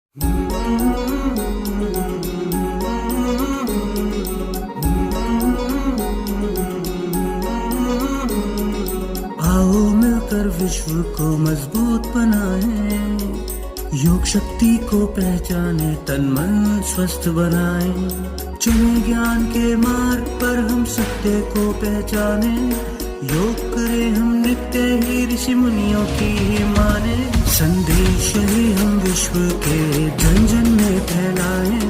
आओ मिलकर विश्व को मजबूत बनाएं, योग शक्ति को पहचाने, तन मन स्वस्थ बनाएं। चुने ज्ञान के मार्ग पर हम सत्य को पहचाने, योग करें हम नित्य ही ऋषि मुनियों की ही माने। संदेश ही हम विश्व के जन जन में फैलाएं,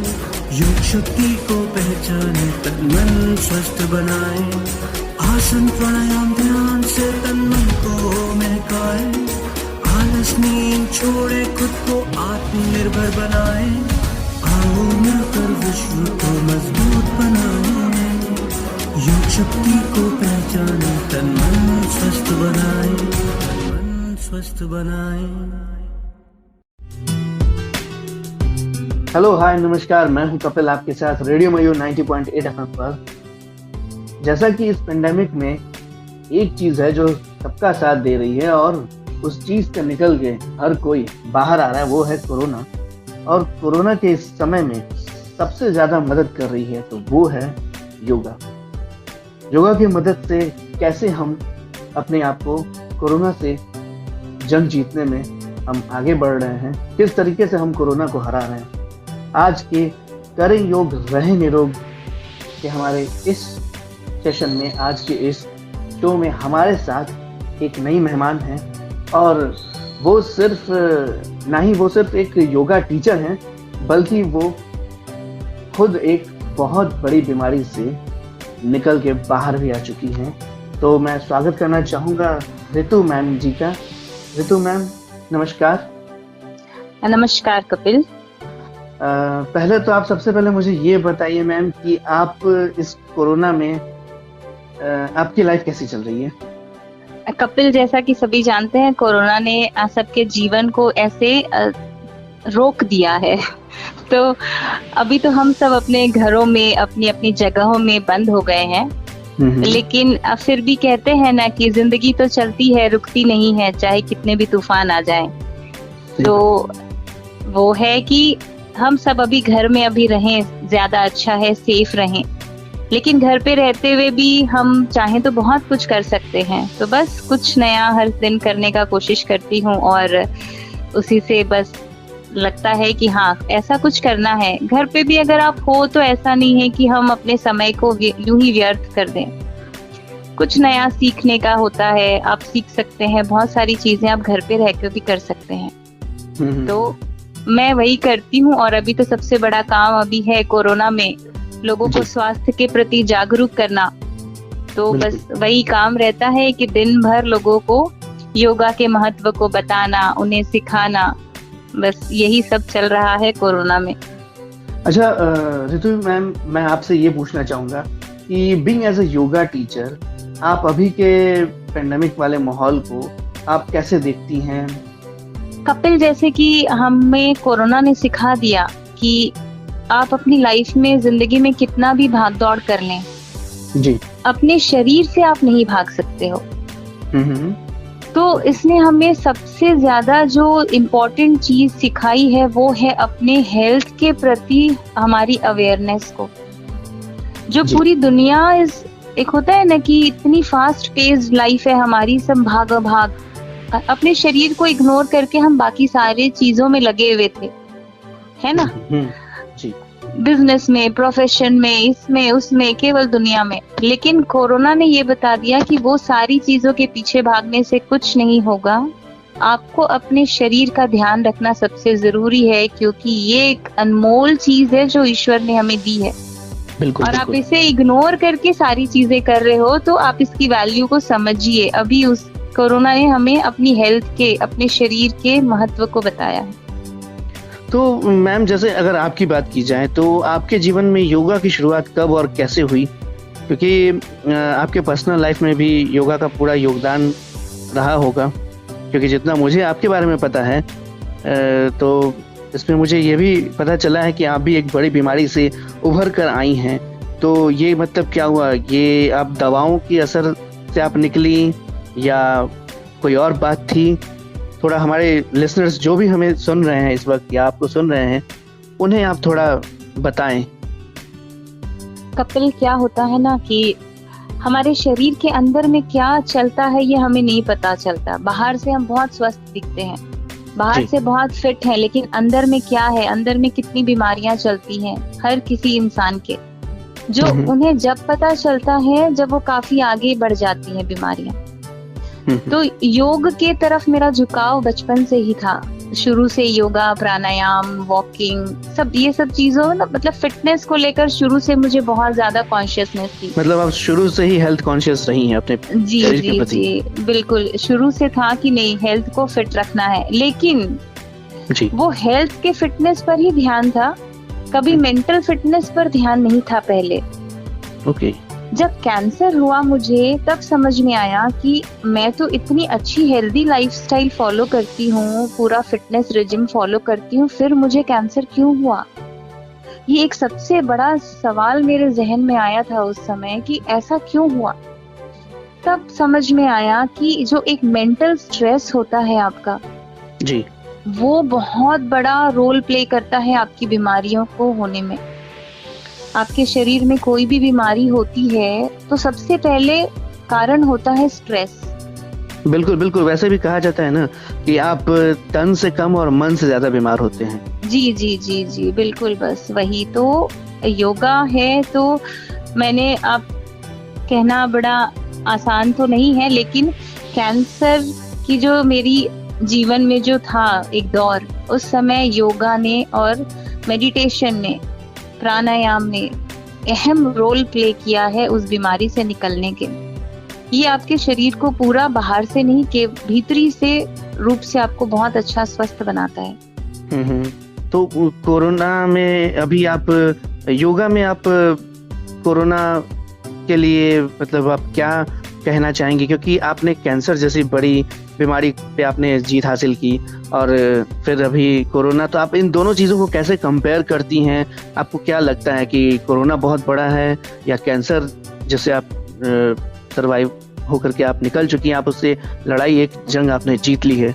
योग शक्ति को पहचाने, तन मन स्वस्थ बनाएं। आसन प्राणायाम ध्यान से तन मन को महकाएं, आलस नींद छोड़े, खुद को आत्मनिर्भर बनाएं। आओ मिलकर विश्व को मजबूत बनाएं, योग शक्ति को पहचाने, तन मन स्वस्थ बनाएं, तन मन स्वस्थ बनाएं। हेलो हाय नमस्कार, मैं हूं कपिल आपके साथ रेडियो मयूर 90.8 एफएम पर। जैसा कि इस पेंडेमिक में एक चीज है जो सबका साथ दे रही है और उस चीज से निकल के हर कोई बाहर आ रहा है, वो है कोरोना। और कोरोना के इस समय में सबसे ज्यादा मदद कर रही है तो वो है योगा। योगा की मदद से कैसे हम अपने आप को कोरोना से जंग जीतने में हम आगे बढ़ रहे हैं, किस तरीके से हम कोरोना को हरा रहे हैं। आज के करें योग रहे निरोग के हमारे इस सेशन में, आज के इस शो में हमारे साथ एक नई मेहमान है और वो सिर्फ एक योगा टीचर हैं, बल्कि वो खुद एक बहुत बड़ी बीमारी से निकल के बाहर भी आ चुकी हैं। तो मैं स्वागत करना चाहूँगा रितु मैम जी का। रितु मैम नमस्कार। नमस्कार कपिल। पहले तो आप सबसे पहले मुझे ये बताइए मैम कि आप इस कोरोना में आपकी लाइफ कैसी चल रही है? कपिल, जैसा कि सभी जानते हैं, कोरोना ने सबके जीवन को ऐसे रोक दिया है। तो अभी तो हम सब अपने घरों में अपनी अपनी जगहों में बंद हो गए हैं, लेकिन फिर भी कहते हैं ना कि जिंदगी तो चलती है, रुकती नहीं है, चाहे कितने भी तूफान आ जाएं। तो वो है कि हम सब अभी घर में अभी रहें, ज्यादा अच्छा है, सेफ रहें। लेकिन घर पे रहते हुए भी हम चाहें तो बहुत कुछ कर सकते हैं। तो बस कुछ नया हर दिन करने का कोशिश करती हूँ और उसी से बस लगता है कि हाँ, ऐसा कुछ करना है। घर पे भी अगर आप हो तो ऐसा नहीं है कि हम अपने समय को यूं ही व्यर्थ कर दें। कुछ नया सीखने का होता है, आप सीख सकते हैं, बहुत सारी चीजें आप घर पे रहकर भी कर सकते हैं। तो मैं वही करती हूँ। और अभी तो सबसे बड़ा काम अभी है कोरोना में लोगों को स्वास्थ्य के प्रति जागरूक करना। तो बस वही काम रहता है कि दिन भर लोगों को योगा के महत्व को बताना, उन्हें सिखाना, बस यही सब चल रहा है कोरोना में। अच्छा रितु मैम, मैं आपसे ये पूछना चाहूँगा कि being as a yoga teacher, आप अभी के पेंडेमिक वाले माहौल को आप कैसे देखती हैं? कपिल, जैसे कि हमें कोरोना ने सिखा दिया कि आप अपनी लाइफ में, जिंदगी में कितना भी भाग दौड़ कर लें जी, अपने शरीर से आप नहीं भाग सकते हो। तो इसने हमें सबसे ज्यादा जो इम्पोर्टेंट चीज सिखाई है वो है अपने हेल्थ के प्रति हमारी अवेयरनेस को। जो पूरी दुनिया एक होता है ना कि इतनी फास्ट पेस्ड लाइफ है हमारी, सब भाग भाग, अपने शरीर को इग्नोर करके हम बाकी सारे चीजों में लगे हुए थे, है ना? जी। बिजनेस में, प्रोफेशन में, इसमें उसमें, केवल दुनिया में। लेकिन कोरोना ने ये बता दिया कि वो सारी चीजों के पीछे भागने से कुछ नहीं होगा। आपको अपने शरीर का ध्यान रखना सबसे जरूरी है, क्योंकि ये एक अनमोल चीज है जो ईश्वर ने हमें दी है। बिल्कुल, और आप इसे इग्नोर करके सारी चीजें कर रहे हो, तो आप इसकी वैल्यू को समझिए। अभी उस कोरोना ने हमें अपनी हेल्थ के, अपने शरीर के महत्व को बताया है। तो मैम, जैसे अगर आपकी बात की जाए तो आपके जीवन में योगा की शुरुआत कब और कैसे हुई? क्योंकि आपके पर्सनल लाइफ में भी योगा का पूरा योगदान रहा होगा, क्योंकि जितना मुझे आपके बारे में पता है तो इसमें मुझे ये भी पता चला है कि आप भी एक बड़ी बीमारी से उभर कर आई हैं। तो ये मतलब क्या हुआ? ये आप दवाओं की असर से आप निकली या कोई और बात थी? थोड़ा हमारे लिसनर्स जो भी हमें सुन रहे हैं इस वक्त या आपको सुन रहे हैं, उन्हें आप थोड़ा बताएं। कपिल, क्या होता है ना कि हमारे शरीर के अंदर में क्या चलता है ये हमें नहीं पता चलता। बाहर से हम बहुत स्वस्थ दिखते हैं, बाहर जी। से बहुत फिट हैं, लेकिन अंदर में क्या है, अंदर में कितनी बीमारियां चलती हैं हर किसी इंसान के, जो उन्हें जब पता चलता है जब वो काफी आगे बढ़ जाती हैं बीमारियां। तो योग के तरफ मेरा झुकाव बचपन से ही था, शुरू से योगा, प्राणायाम, वॉकिंग, सब ये सब चीजों में मतलब फिटनेस को लेकर शुरू से मुझे बहुत ज्यादा कॉन्शियसनेस थी। मतलब आप शुरू से ही हेल्थ कॉन्शियस रही हैं अपने जी शरीर के जी प्रति। जी बिल्कुल, शुरू से था कि नहीं, हेल्थ को फिट रखना है, लेकिन जी। वो हेल्थ के फिटनेस पर ही ध्यान था, कभी मेंटल फिटनेस पर ध्यान नहीं था पहले। ओके। जब कैंसर हुआ मुझे तब समझ में आया कि मैं तो इतनी अच्छी हेल्दी लाइफस्टाइल फॉलो करती हूँ, पूरा फिटनेस रिजिम फॉलो करती हूँ, फिर मुझे कैंसर क्यों हुआ। ये एक सबसे बड़ा सवाल मेरे जहन में आया था उस समय कि ऐसा क्यों हुआ। तब समझ में आया कि जो एक मेंटल स्ट्रेस होता है आपका, जी। वो बहुत बड़ा रोल प्ले करता है आपकी बीमारियों को होने में। आपके शरीर में कोई भी बीमारी होती है तो सबसे पहले कारण होता है स्ट्रेस। बिल्कुल बिल्कुल, वैसे भी कहा जाता है ना कि आप तन से कम और मन से ज्यादा बीमार होते हैं। जी जी जी जी बिल्कुल, बस वही तो योगा है। तो मैंने, आप कहना बड़ा आसान तो नहीं है, लेकिन कैंसर की जो मेरी जीवन में जो था एक दौर, उस समय योगा ने और मेडिटेशन ने, प्राणायाम ने अहम रोल प्ले किया है उस बीमारी से निकलने के। ये आपके शरीर को पूरा बाहर से नहीं के भीतरी से रूप से आपको बहुत अच्छा स्वस्थ बनाता है। तो कोरोना में अभी आप योगा में आप कोरोना के लिए मतलब आप क्या कहना चाहेंगे, क्योंकि आपने कैंसर जैसी बड़ी बीमारी पे आपने जीत हासिल की और फिर अभी कोरोना, तो आप इन दोनों चीज़ों को कैसे कंपेयर करती हैं? आपको क्या लगता है कि कोरोना बहुत बड़ा है या कैंसर जिससे आप सरवाइव होकर के आप निकल चुकी हैं, आप उससे लड़ाई, एक जंग आपने जीत ली है,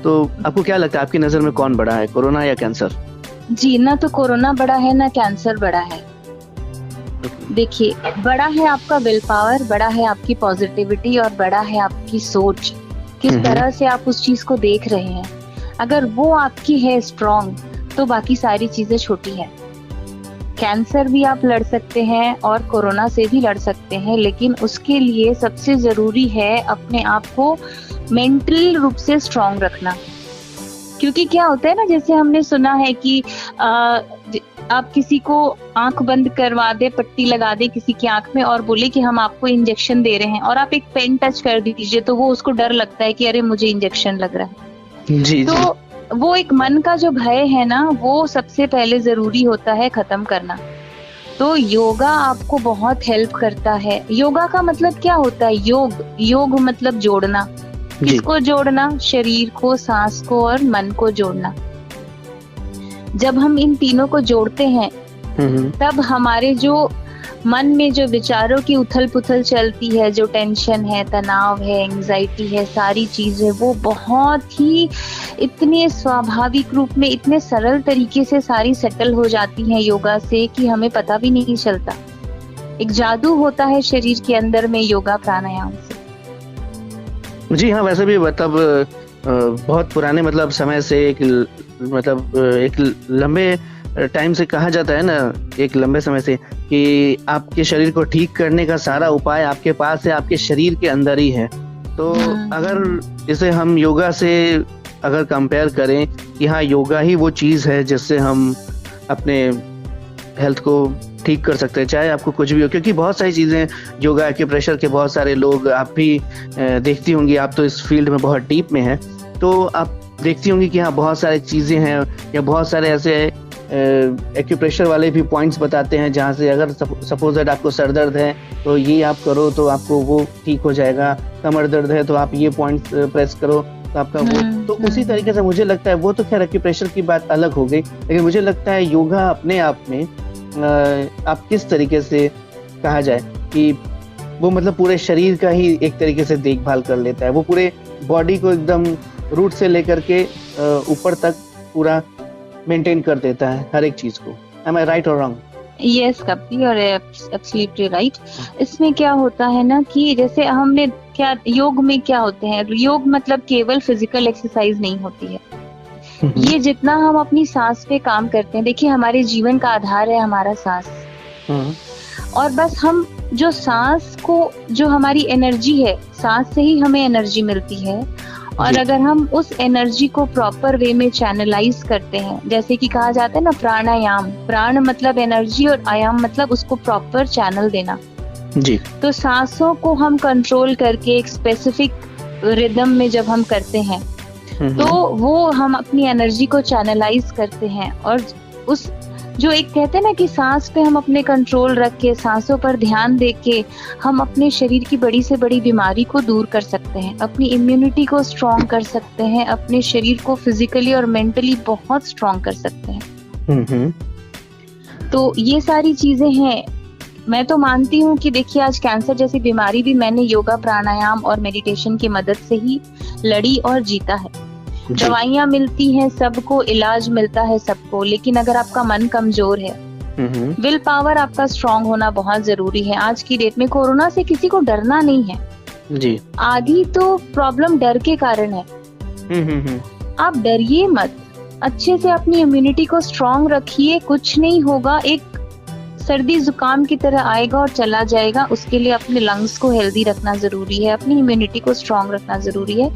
तो आपको क्या लगता है आपकी नज़र में कौन बड़ा है, कोरोना या कैंसर? जी, ना तो कोरोना बड़ा है ना कैंसर बड़ा है। देखिए, बड़ा है आपका विल पावर, बड़ा है आपकी पॉजिटिविटी और बड़ा है आपकी सोच, किस तरह से आप उस चीज को देख रहे हैं। अगर वो आपकी है स्ट्रॉन्ग, तो बाकी सारी चीजें छोटी हैं। कैंसर भी आप लड़ सकते हैं और कोरोना से भी लड़ सकते हैं, लेकिन उसके लिए सबसे जरूरी है अपने आप को मेंटल रूप से स्ट्रॉन्ग रखना। क्योंकि क्या होता है ना, जैसे हमने सुना है कि आप किसी को आंख बंद करवा दे, पट्टी लगा दे किसी की आंख में और बोले कि हम आपको इंजेक्शन दे रहे हैं, और आप एक पेन टच कर दीजिए तो वो उसको डर लगता है कि अरे मुझे इंजेक्शन लग रहा है। जी, तो जी। वो एक मन का जो भय है ना, वो सबसे पहले जरूरी होता है खत्म करना। तो योगा आपको बहुत हेल्प करता है। योगा का मतलब क्या होता है? योग मतलब जोड़ना। किसको जोड़ना? शरीर को, सांस को और मन को जोड़ना। जब हम इन तीनों को जोड़ते हैं तब हमारे जो मन में जो विचारों की उथल पुथल चलती है, जो टेंशन है, तनाव है, एंजाइटी है, सारी चीजें वो बहुत ही इतने स्वाभाविक रूप में, इतने सरल तरीके से सारी सेटल हो जाती हैं योगा से कि हमें पता भी नहीं चलता। एक जादू होता है शरीर के अंदर में योगा प्राणायाम से। जी हाँ, वैसे भी मतलब बहुत पुराने मतलब समय से एक लंबे टाइम से कहा जाता है ना, एक लंबे समय से, कि आपके शरीर को ठीक करने का सारा उपाय आपके पास है, आपके शरीर के अंदर ही है। तो अगर इसे हम योगा से अगर कंपेयर करें कि हाँ, योगा ही वो चीज़ है जिससे हम अपने हेल्थ को ठीक कर सकते हैं, चाहे आपको कुछ भी हो। क्योंकि बहुत सारी चीज़ें योगा, एक्यूप्रेशर के बहुत सारे लोग, आप भी देखती होंगी, आप तो इस फील्ड में बहुत डीप में हैं, तो आप देखती होंगी कि हाँ, बहुत सारी चीज़ें हैं या बहुत सारे ऐसे एक्यूप्रेशर वाले भी पॉइंट्स बताते हैं जहाँ से अगर सपोज दैट आपको सर दर्द है तो ये आप करो तो आपको वो ठीक हो जाएगा, कमर दर्द है तो आप ये पॉइंट्स प्रेस करो तो आपका वो। तो उसी तरीके से मुझे लगता है, वो तो खैर एक्यूप्रेशर की बात अलग हो गई, लेकिन मुझे लगता है योगा अपने आप में आप किस तरीके से कहा जाए कि वो मतलब पूरे शरीर का ही एक तरीके से देखभाल कर लेता है, वो पूरे बॉडी को एकदम रूट से लेकर के ऊपर तक पूरा मेंटेन कर देता है हर एक चीज को। Am I right or wrong? Yes Kapil, और एब्सोल्युटली राइट। इसमें क्या होता है ना कि जैसे हमने क्या योग में क्या होते हैं, योग मतलब केवल फिजिकल एक्सरसाइज नहीं होती है। ये जितना हम अपनी सांस पे काम करते हैं, देखिए हमारे जीवन का आधार है हमारा सांस, और बस हम जो सांस को, जो हमारी एनर्जी है, सांस से ही हमें एनर्जी मिलती है। और अगर हम उस एनर्जी को प्रॉपर वे में चैनलाइज करते हैं, जैसे कि कहा जाता है ना प्राणायाम, प्राण मतलब एनर्जी और आयाम मतलब उसको प्रॉपर चैनल देना जी। तो सांसों को हम कंट्रोल करके एक स्पेसिफिक रिदम में जब हम करते हैं तो वो हम अपनी एनर्जी को चैनलाइज करते हैं, और उस जो एक कहते हैं ना कि सांस पे हम अपने कंट्रोल रख के, सांसों पर ध्यान दे के हम अपने शरीर की बड़ी से बड़ी बीमारी को दूर कर सकते हैं, अपनी इम्यूनिटी को स्ट्रॉन्ग कर सकते हैं, अपने शरीर को फिजिकली और मेंटली बहुत स्ट्रॉन्ग कर सकते हैं। तो ये सारी चीजें हैं। मैं तो मानती हूँ कि देखिए आज कैंसर जैसी बीमारी भी मैंने योगा, प्राणायाम और मेडिटेशन की मदद से ही लड़ी और जीता है। दवाइयाँ मिलती हैं सबको, इलाज मिलता है सबको, लेकिन अगर आपका मन कमजोर है, विल पावर आपका स्ट्रांग होना बहुत जरूरी है। आज की डेट में कोरोना से किसी को डरना नहीं है जी। आधी तो प्रॉब्लम डर के कारण है। आप डरिए मत, अच्छे से अपनी इम्यूनिटी को स्ट्रांग रखिए, कुछ नहीं होगा, एक सर्दी जुकाम की तरह आएगा और चला जाएगा। उसके लिए अपने लंग्स को हेल्दी रखना जरूरी है, अपनी इम्यूनिटी को स्ट्रांग रखना जरूरी है,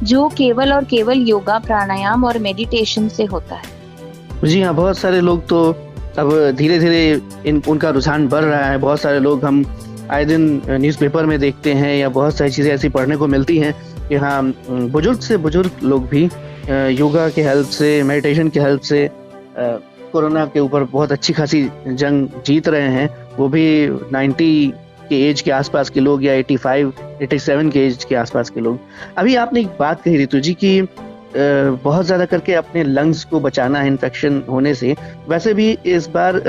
जो केवल और केवल योगा, प्राणायाम और मेडिटेशन से होता है। जी हाँ, बहुत सारे लोग तो अब धीरे धीरे उनका रुझान बढ़ रहा है। बहुत सारे लोग हम आए दिन न्यूज़पेपर में देखते हैं या बहुत सारी चीज़ें ऐसी पढ़ने को मिलती हैं कि हाँ, बुजुर्ग से बुजुर्ग लोग भी योगा के हेल्प से, मेडिटेशन के हेल्प से कोरोना के ऊपर बहुत अच्छी खासी जंग जीत रहे हैं। वो भी 90 के एज के आसपास के लोग या 85, 87 के एज के आसपास के लोग। अभी आपने एक बात कही ऋतु जी कि बहुत ज़्यादा करके अपने लंग्स को बचाना है इन्फेक्शन होने से। वैसे भी इस बार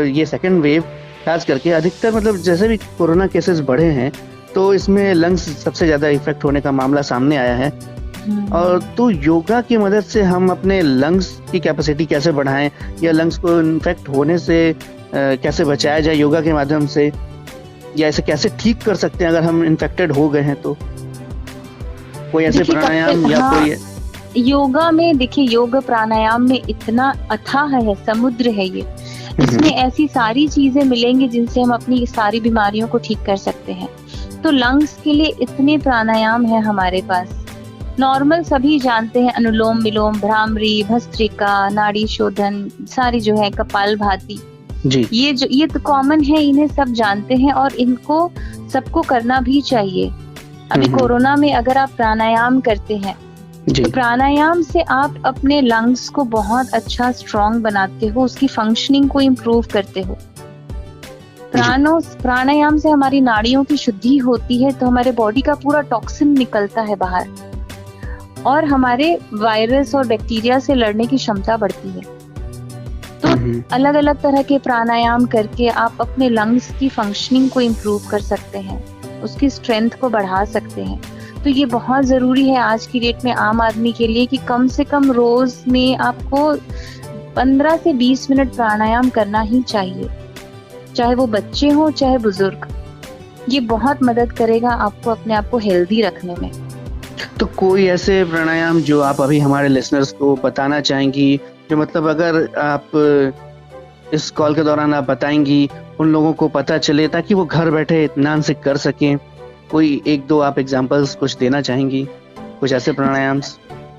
ये सेकेंड वेव खास करके अधिकतर, मतलब जैसे भी कोरोना केसेस बढ़े हैं तो इसमें लंग्स सबसे ज़्यादा इफेक्ट होने का मामला सामने आया है। और तो योगा की मदद से हम अपने लंग्स की कैपेसिटी कैसे बढ़ाएं या लंग्स को इन्फेक्ट होने से कैसे बचाया जाए योगा के माध्यम से, या इसे कैसे ठीक कर सकते हैं अगर हम इन्फेक्टेड हो गए हैं तो? कोई ऐसे प्राणायाम या कोई योगा में, देखिए योग प्राणायाम में इतना अथाह है, समुद्र है ये। इसमें ऐसी सारी चीजें मिलेंगी जिनसे हम अपनी सारी बीमारियों को ठीक कर सकते हैं। तो लंग्स के लिए इतने प्राणायाम है हमारे पास, नॉर्मल सभी जानते हैं, अनुलोम विलोम, भ्रामरी, भस्त्रिका, नाड़ी शोधन, सारी जो है कपालभाति जी, ये तो कॉमन है, इन्हें सब जानते हैं और इनको सबको करना भी चाहिए। अभी कोरोना में अगर आप प्राणायाम करते हैं तो प्राणायाम से आप अपने लंग्स को बहुत अच्छा स्ट्रॉन्ग बनाते हो, उसकी फंक्शनिंग को इम्प्रूव करते हो। प्राणायाम से हमारी नाड़ियों की शुद्धि होती है, तो हमारे बॉडी का पूरा टॉक्सिन निकलता है बाहर और हमारे वायरस और बैक्टीरिया से लड़ने की क्षमता बढ़ती है। तो अलग अलग तरह के प्राणायाम करके आप अपने लंग्स की फंक्शनिंग को इम्प्रूव कर सकते हैं, उसकी स्ट्रेंथ को बढ़ा सकते हैं। तो ये बहुत जरूरी है आज की डेट में आम आदमी के लिए कि कम से कम रोज में आपको 15 से 20 मिनट प्राणायाम करना ही चाहिए, चाहे वो बच्चे हो चाहे बुजुर्ग। ये बहुत मदद करेगा आपको अपने आप को हेल्दी रखने में। तो कोई ऐसे प्राणायाम जो आप अभी हमारे लिसनर्स को बताना चाहेंगी, जो मतलब अगर आप इस कॉल के दौरान आप बताएंगी उन लोगों को पता चले ताकि वो घर बैठे इत्मीनान से कर सकें? कोई एक दो आप एग्जांपल्स कुछ देना चाहेंगी, कुछ ऐसे प्राणायाम?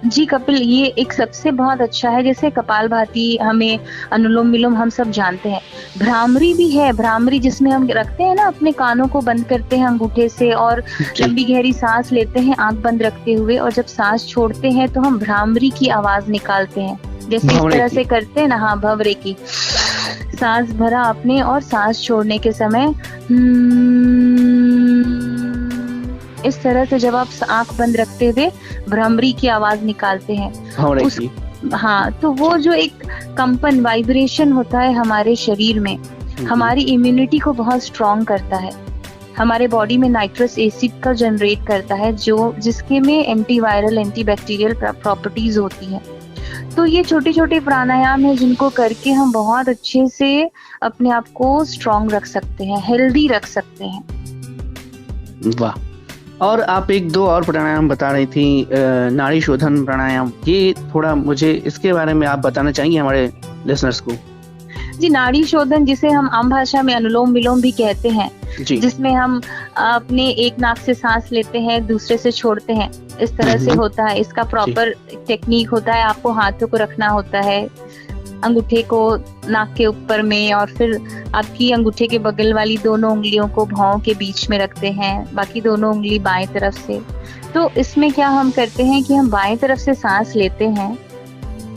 जी कपिल, ये एक सबसे बहुत अच्छा है, जैसे कपालभाति, हमें अनुलोम विलोम हम सब जानते हैं। भ्रामरी भी है, भ्रामरी जिसमें हम रखते हैं ना, अपने कानों को बंद करते हैं अंगूठे से और लंबी गहरी सांस लेते हैं आंख बंद रखते हुए, और जब सांस छोड़ते हैं तो हम भ्रामरी की आवाज निकालते हैं, जैसे इस तरह से करते हैं ना। हाँ, भंवरे की सांस भरा आपने और सांस छोड़ने के समय इस तरह से जब आप आंख बंद रखते हुए भ्रामरी की आवाज निकालते हैं, हाँ, तो वो जो एक कंपन, वाइब्रेशन होता है हमारे शरीर में, हमारी इम्यूनिटी को बहुत स्ट्रॉन्ग करता है। हमारे बॉडी में नाइट्रस एसिड का जनरेट करता है, जो जिसके में एंटीवायरल एंटीबैक्टीरियल प्रॉपर्टीज होती हैं। तो ये छोटे छोटे प्राणायाम है जिनको करके हम बहुत अच्छे से अपने आप को स्ट्रांग रख सकते हैं, हेल्दी रख सकते हैं। वाह। और आप एक दो और प्राणायाम बता रही थी, नाड़ी शोधन प्राणायाम, ये थोड़ा मुझे इसके बारे में आप बताना चाहेंगे हमारे लिसनर्स को? जी, नाड़ी शोधन जिसे हम आम भाषा में अनुलोम विलोम भी कहते हैं, जिसमें हम अपने एक नाक से सांस लेते हैं, दूसरे से छोड़ते हैं, इस तरह से होता है। इसका प्रॉपर टेक्निक होता है। आपको हाथों को रखना होता है, अंगूठे को नाक के ऊपर में, और फिर आपकी अंगूठे के बगल वाली दोनों उंगलियों को भौं के बीच में रखते हैं, बाकी दोनों उंगली बाएं तरफ से। तो इसमें क्या हम करते हैं कि हम बाएं तरफ से सांस लेते हैं,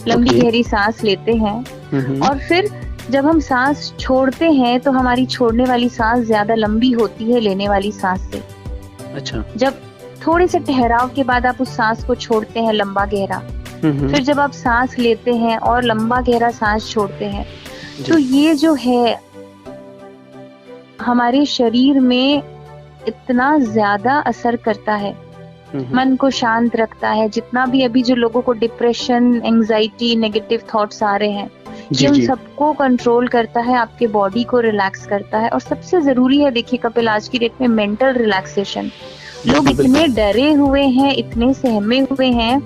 लंबी गहरी सांस लेते हैं, और फिर जब हम सांस छोड़ते हैं तो हमारी छोड़ने वाली सांस ज्यादा लंबी होती है लेने वाली सांस से। अच्छा। जब थोड़े से ठहराव के बाद आप उस सांस को छोड़ते हैं लंबा गहरा, फिर जब आप सांस लेते हैं और लंबा गहरा सांस छोड़ते हैं, तो ये जो है हमारे शरीर में इतना ज्यादा असर करता है, मन को शांत रखता है। जितना भी अभी जो लोगों को डिप्रेशन, एंजाइटी, नेगेटिव थॉट्स आ रहे हैं, ये उन सबको कंट्रोल करता है, आपके बॉडी को रिलैक्स करता है। और सबसे जरूरी है, देखिए कपिल, आज की डेट में मेंटल रिलैक्सेशन। लोग इतने डरे हुए हैं, इतने सहमे हुए हैं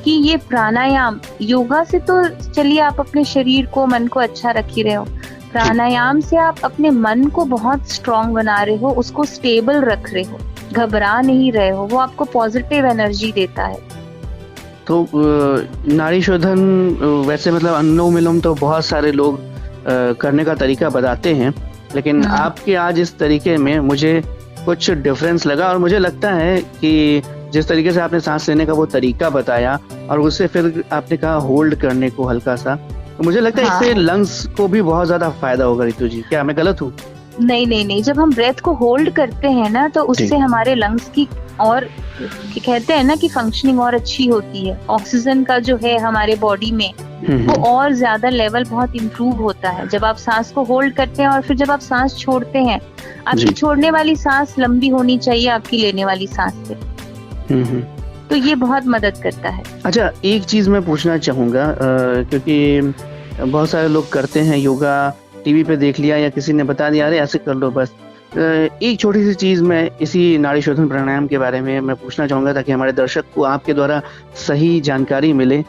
कि ये प्राणायाम, योगा से तो चलिए आप अपने शरीर को, मन को अच्छा रख ही रहे हो, प्राणायाम से आप अपने मन को बहुत स्ट्रांग बना रहे हो, उसको स्टेबल रख रहे हो, घबरा नहीं रहे हो, वो आपको पॉजिटिव एनर्जी देता है। तो नाड़ी शोधन वैसे मतलब अनुलोम विलोम तो बहुत सारे लोग करने का तरीका बताते हैं, लेकिन आपके आज इस तरीके में मुझे कुछ डिफरेंस लगा, और मुझे लगता है कि जिस तरीके से आपने सांस लेने का वो तरीका बताया और उससे फिर आपने कहा होल्ड करने को हल्का सा, तो मुझे लगता है इससे लंग्स को भी बहुत ज्यादा फायदा होगा। रितु जी, क्या मैं गलत हूँ? नहीं, जब हम ब्रेथ को होल्ड करते हैं ना, तो उससे हमारे लंग्स की, और कहते हैं ना कि फंक्शनिंग और अच्छी होती है। ऑक्सीजन का जो है हमारे बॉडी में वो और ज्यादा लेवल बहुत इम्प्रूव होता है जब आप सांस को होल्ड करते हैं। और फिर जब आप सांस छोड़ते हैं, आपकी छोड़ने वाली सांस लंबी होनी चाहिए आपकी लेने वाली सांस से, तो ये बहुत मदद करता है। अच्छा, एक चीज मैं पूछना चाहूंगा, क्योंकि बहुत सारे लोग करते हैं योगा, टीवी पे देख लिया या किसी ने बता दिया अरे ऐसे कर लो बस। एक छोटी सी चीज मैं इसी नाड़ी शोधन प्राणायाम के बारे में मैं पूछना चाहूंगा, ताकि हमारे दर्शक को आपके द्वारा सही जानकारी मिले।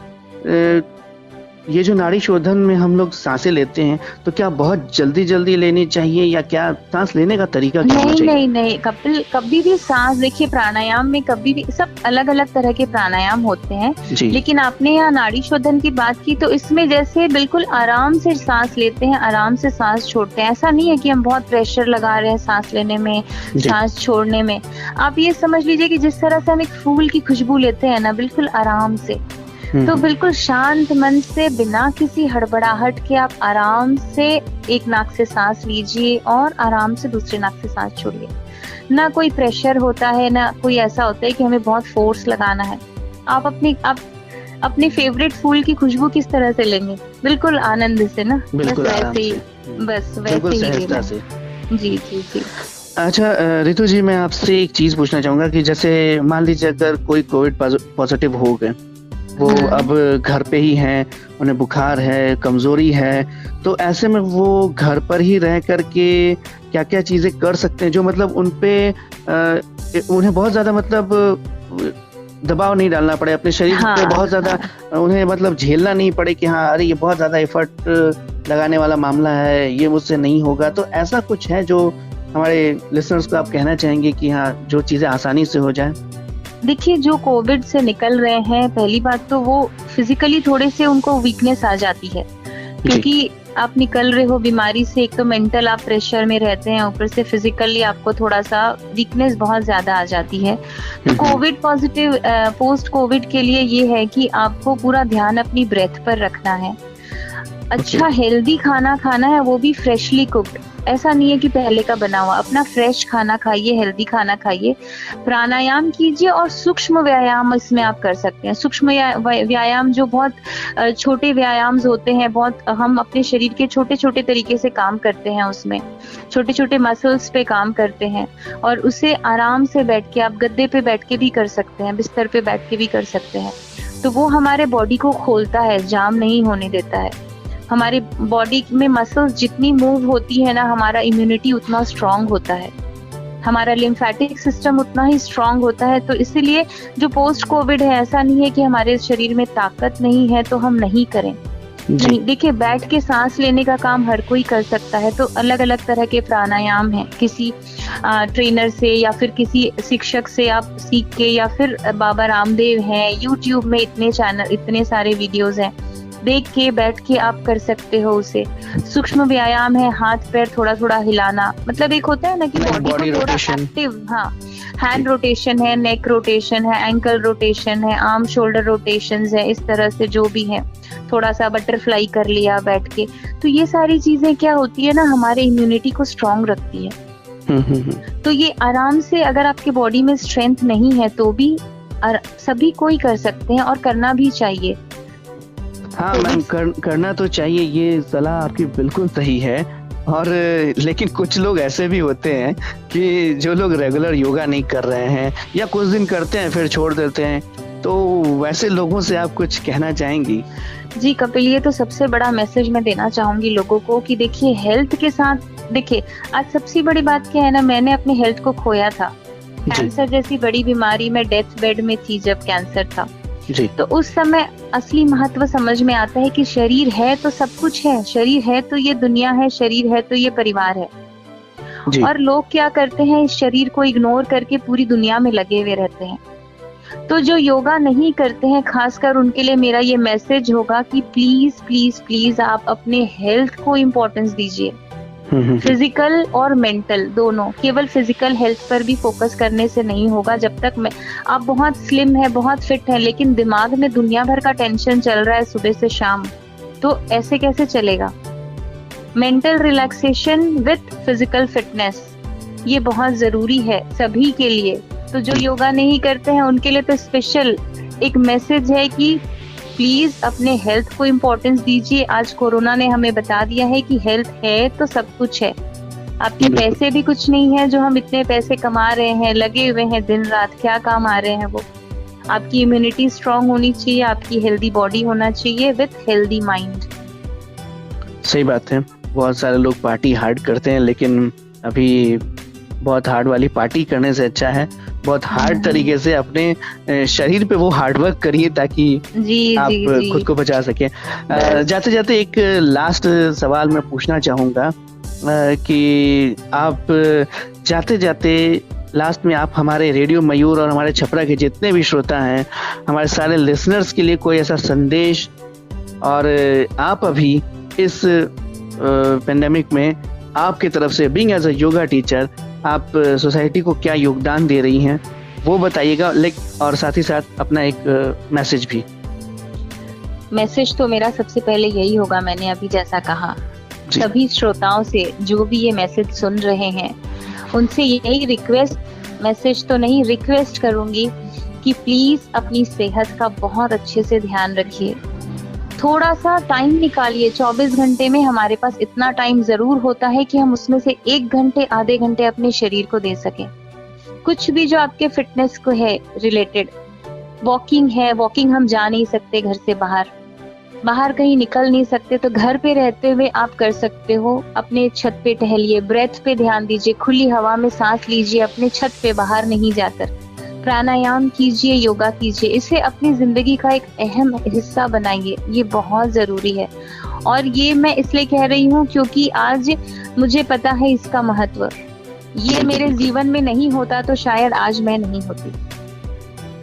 ये जो नाड़ी शोधन में हम लोग सांसें लेते हैं, तो क्या बहुत जल्दी जल्दी लेनी चाहिए, या क्या सांस लेने का तरीका क्या होना चाहिए? नहीं कपिल, कभी भी सांस, देखिए प्राणायाम में कभी भी सब अलग अलग तरह के प्राणायाम होते हैं, लेकिन आपने यहाँ नाड़ी शोधन की बात की, तो इसमें जैसे बिल्कुल आराम से सांस लेते हैं, आराम से सांस छोड़ते हैं। ऐसा नहीं है कि हम बहुत प्रेशर लगा रहे हैं सांस लेने में, सांस छोड़ने में। आप ये समझ लीजिए कि जिस तरह से हम एक फूल की खुशबू लेते हैं ना, बिल्कुल आराम से, तो बिल्कुल शांत मन से, बिना किसी हड़बड़ाहट के आप आराम से एक नाक से सांस लीजिए और आराम से दूसरे नाक से सांस छोड़िए। ना कोई प्रेशर होता है, ना कोई ऐसा होता है कि हमें बहुत फोर्स लगाना है। आप अपने फेवरेट फूल की खुशबू किस तरह से लेंगे? बिल्कुल आनंद से ना, बिल्कुल वैसे ही, बस वैसे ही लेना। जी। अच्छा रितु जी, मैं आपसे एक चीज पूछना चाहूंगा कि जैसे मान लीजिए अगर कोई कोविड पॉजिटिव हो गए, वो अब घर पे ही हैं, उन्हें बुखार है, कमजोरी है, तो ऐसे में वो घर पर ही रह करके क्या क्या चीजें कर सकते हैं जो मतलब उन्हें बहुत ज्यादा मतलब दबाव नहीं डालना पड़े अपने शरीर पे, बहुत ज्यादा उन्हें मतलब झेलना नहीं पड़े कि हाँ अरे ये बहुत ज्यादा एफर्ट लगाने वाला मामला है, ये मुझसे नहीं होगा। तो ऐसा कुछ है जो हमारे लिसनर्स को आप कहना चाहेंगे कि हाँ जो चीजें आसानी से हो जाए? देखिए, जो कोविड से निकल रहे हैं, पहली बात तो वो फिजिकली थोड़े से उनको वीकनेस आ जाती है, क्योंकि आप निकल रहे हो बीमारी से। एक तो मेंटल आप प्रेशर में रहते हैं, ऊपर से फिजिकली आपको थोड़ा सा वीकनेस बहुत ज्यादा आ जाती है। तो कोविड पॉजिटिव, पोस्ट कोविड के लिए ये है कि आपको पूरा ध्यान अपनी ब्रेथ पर रखना है। अच्छा हेल्दी खाना खाना है, वो भी फ्रेशली कुक्ड। ऐसा नहीं है कि पहले का बना हुआ, अपना फ्रेश खाना खाइए, हेल्दी खाना खाइए, प्राणायाम कीजिए और सूक्ष्म व्यायाम इसमें आप कर सकते हैं। सूक्ष्म व्यायाम जो बहुत छोटे व्यायाम होते हैं, बहुत हम अपने शरीर के छोटे छोटे तरीके से काम करते हैं, उसमें छोटे छोटे मसल्स पे काम करते हैं, और उसे आराम से बैठ के, आप गद्दे पे बैठ के भी कर सकते हैं, बिस्तर पे बैठ के भी कर सकते हैं। तो वो हमारे बॉडी को खोलता है, जाम नहीं होने देता है। हमारी बॉडी में मसल्स जितनी मूव होती है ना, हमारा इम्यूनिटी उतना स्ट्रांग होता है, हमारा लिम्फेटिक सिस्टम उतना ही स्ट्रांग होता है। तो इसीलिए जो पोस्ट कोविड है, ऐसा नहीं है कि हमारे शरीर में ताकत नहीं है तो हम नहीं करें। नहीं, देखिए बैठ के सांस लेने का काम हर कोई कर सकता है। तो अलग अलग तरह के प्राणायाम हैं, किसी ट्रेनर से या फिर किसी शिक्षक से आप सीख के, या फिर बाबा रामदेव हैं, यूट्यूब में इतने चैनल, इतने सारे वीडियोज हैं, देख के बैठ के आप कर सकते हो उसे। सूक्ष्म व्यायाम है, हाथ पैर थोड़ा थोड़ा हिलाना, मतलब एक होता है ना कि बॉडी को थोड़ा एक्टिव, हाँ, हैंड रोटेशन है, नेक रोटेशन है, एंकल रोटेशन है, आर्म शोल्डर रोटेशंस है, इस तरह से जो भी है, थोड़ा सा बटरफ्लाई कर लिया बैठ के। तो ये सारी चीजें क्या होती है ना, हमारे इम्यूनिटी को स्ट्रांग रखती है। तो ये आराम से, अगर आपके बॉडी में स्ट्रेंथ नहीं है तो भी सभी कोई कर सकते हैं और करना भी चाहिए। हाँ मैम, करना तो चाहिए, ये सलाह आपकी बिल्कुल सही है। और लेकिन कुछ लोग ऐसे भी होते हैं कि जो लोग रेगुलर योगा नहीं कर रहे हैं या कुछ दिन करते हैं फिर छोड़ देते हैं, तो वैसे लोगों से आप कुछ कहना चाहेंगी? जी कपिल, ये तो सबसे बड़ा मैसेज मैं देना चाहूंगी लोगों को कि देखिए हेल्थ के साथ, देखिए आज सबसे बड़ी बात क्या है ना, मैंने अपने हेल्थ को खोया था। कैंसर जैसी बड़ी बीमारी में डेथ बेड में थी जब कैंसर था जी। तो उस समय असली महत्व समझ में आता है कि शरीर है तो सब कुछ है, शरीर है तो ये दुनिया है, शरीर है तो ये परिवार है जी। और लोग क्या करते हैं, इस शरीर को इग्नोर करके पूरी दुनिया में लगे हुए रहते हैं। तो जो योगा नहीं करते हैं, खासकर उनके लिए मेरा ये मैसेज होगा कि प्लीज प्लीज प्लीज आप अपने हेल्थ को इम्पोर्टेंस दीजिए, फिजिकल और मेंटल दोनों। केवल फिजिकल हेल्थ पर भी फोकस करने से नहीं होगा। जब तक आप बहुत स्लिम है, बहुत फिट है, लेकिन दिमाग में दुनिया भर का टेंशन चल रहा है सुबह से शाम, तो ऐसे कैसे चलेगा। Mental relaxation with physical fitness, ये बहुत जरूरी है सभी के लिए। तो जो योगा नहीं करते हैं उनके लिए तो स्पेशल एक मैसेज है कि प्लीज अपने हेल्थ को इम्पोर्टेंस दीजिए। आज कोरोना ने हमें बता दिया है कि हेल्थ है तो सब कुछ है। आपके पैसे भी कुछ नहीं है, जो हम इतने पैसे कमा रहे हैं, लगे हुए हैं दिन रात, क्या काम आ रहे हैं वो। आपकी इम्यूनिटी स्ट्रांग होनी चाहिए, आपकी हेल्दी बॉडी होना चाहिए विथ हेल्दी माइंड। सही बात है। बहुत सारे लोग पार्टी हार्ड करते हैं, लेकिन अभी बहुत हार्ड वाली पार्टी करने से अच्छा है बहुत हार्ड तरीके से अपने शरीर पे वो हार्ड वर्क करिए ताकि आप खुद को बचा सके। जाते जाते एक लास्ट सवाल मैं पूछना चाहूंगा कि आप जाते जाते लास्ट में आप हमारे रेडियो मयूर और हमारे छपरा के जितने भी श्रोता हैं, हमारे सारे लिसनर्स के लिए कोई ऐसा संदेश, और आप अभी इस पेंडेमिक में आपकी तरफ से being as a yoga teacher आप सोसाइटी को क्या योगदान दे रही हैं वो बताइएगा, और साथ ही साथ अपना एक मैसेज भी। मैसेज तो मेरा सबसे पहले यही होगा, मैंने अभी जैसा कहा, सभी श्रोताओं से जो भी ये मैसेज सुन रहे हैं उनसे यही रिक्वेस्ट, मैसेज तो नहीं रिक्वेस्ट करूंगी कि प्लीज अपनी सेहत का बहुत अच्छे से ध्यान रखिए। थोड़ा सा टाइम निकालिए। 24 घंटे में हमारे पास इतना टाइम जरूर होता है कि हम उसमें से 1 घंटे आधे घंटे अपने शरीर को दे सकें। कुछ भी जो आपके फिटनेस को है रिलेटेड, वॉकिंग है, वॉकिंग हम जा नहीं सकते घर से बाहर कहीं निकल नहीं सकते, तो घर पे रहते हुए आप कर सकते हो। अपने छत पे टहलिए, ब्रेथ पे ध्यान दीजिए, खुली हवा में सांस लीजिए अपने छत पे, बाहर नहीं जाकर। प्राणायाम कीजिए, योगा कीजिए, इसे अपनी जिंदगी का एक अहम हिस्सा बनाइए, ये बहुत जरूरी है। और ये मैं इसलिए कह रही हूँ क्योंकि आज मुझे पता है इसका महत्व। ये मेरे जीवन में नहीं होता तो शायद आज मैं नहीं होती।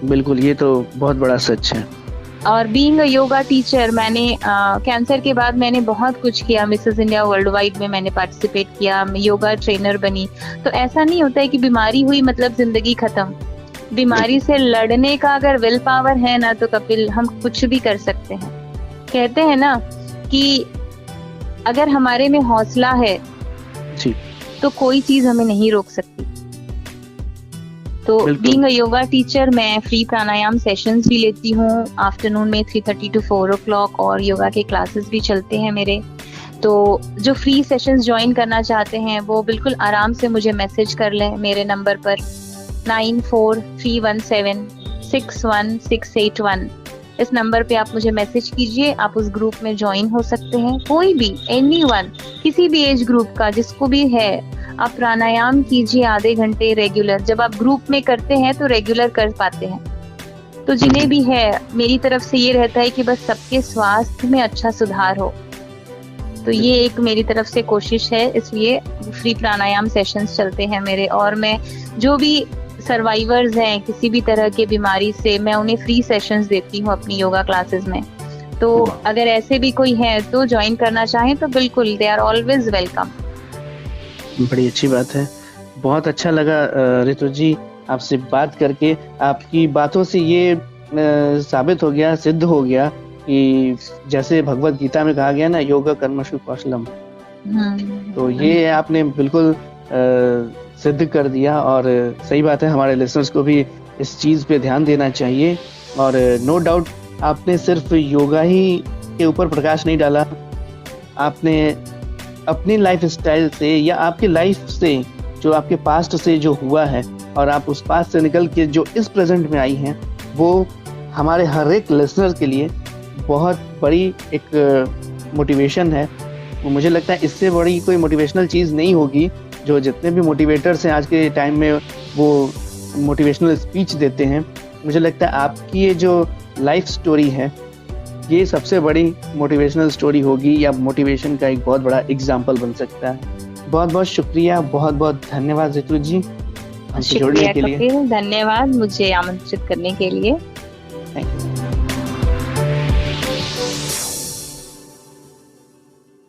बिल्कुल, ये तो बहुत बड़ा सच है। और बीइंग अ योगा टीचर, मैंने कैंसर के बाद मैंने बहुत कुछ किया। मिसेस इंडिया वर्ल्ड वाइड में मैंने पार्टिसिपेट किया, मैं योगा ट्रेनर बनी। तो ऐसा नहीं होता है कि बीमारी हुई मतलब जिंदगी खत्म। बीमारी से लड़ने का अगर विल पावर है ना, तो कपिल हम कुछ भी कर सकते हैं। कहते हैं ना कि अगर हमारे में हौसला है जी तो कोई चीज हमें नहीं रोक सकती। तो बिल्कुल। बीइंग अ योगा टीचर मैं फ्री प्राणायाम सेशंस भी लेती हूँ आफ्टरनून में 3:30 to 4 o'clock, और योगा के क्लासेस भी चलते हैं मेरे। तो जो फ्री सेशंस ज्वाइन करना चाहते हैं वो बिल्कुल आराम से मुझे मैसेज कर लें मेरे नंबर पर 9431761681। इस नंबर पे आप मुझे मैसेज कीजिए, आप उस ग्रुप में ज्वाइन हो सकते हैं। कोई भी एनीवन, किसी भी एज ग्रुप का जिसको भी है, आप प्राणायाम कीजिए आधे घंटे रेगुलर। जब आप ग्रुप में करते हैं तो रेगुलर कर पाते हैं। तो जिन्हें भी है, मेरी तरफ से ये रहता है कि बस सबके स्वास्थ्य में अच्छा सुधार हो। तो ये एक मेरी तरफ से कोशिश है, इसलिए फ्री प्राणायाम सेशंस चलते हैं मेरे। और मैं जो भी सर्वाइवर्स हैं किसी भी तरह के बीमारी से, मैं उन्हें फ्री सेशंस देती हूँ अपनी योगा क्लासेस में। तो अगर ऐसे भी कोई है तो ज्वाइन करना चाहें तो बिल्कुल, दे आर ऑलवेज वेलकम। बड़ी अच्छी बात है, बहुत अच्छा लगा ऋतु जी आपसे बात करके। आपकी बातों से ये साबित हो गया, सिद्ध हो गया कि जैसे भगवत गीता में कहा गया ना, योगा कर्मसु कौशलम, तो ये आपने बिल्कुल सिद्ध कर दिया। और सही बात है, हमारे लिसनर्स को भी इस चीज़ पे ध्यान देना चाहिए। और नो डाउट आपने सिर्फ योगा ही के ऊपर प्रकाश नहीं डाला, आपने अपनी लाइफ स्टाइल से या आपकी लाइफ से, जो आपके पास्ट से जो हुआ है और आप उस पास्ट से निकल के जो इस प्रेजेंट में आई हैं, वो हमारे हर एक लिसनर के लिए बहुत बड़ी एक मोटिवेशन है। वो मुझे लगता है इससे बड़ी कोई मोटिवेशनल चीज़ नहीं होगी। जो जितने भी मोटिवेटर्स हैं आज के टाइम में, वो मोटिवेशनल स्पीच देते हैं, मुझे लगता है आपकी ये जो लाइफ स्टोरी है ये सबसे बड़ी मोटिवेशनल स्टोरी होगी, या मोटिवेशन का एक बहुत बड़ा एग्जाम्पल बन सकता है। बहुत बहुत शुक्रिया, बहुत बहुत धन्यवाद ऋतु जी हमसे जुड़ने के लिए। धन्यवाद मुझे आमंत्रित करने के लिए। Thank you.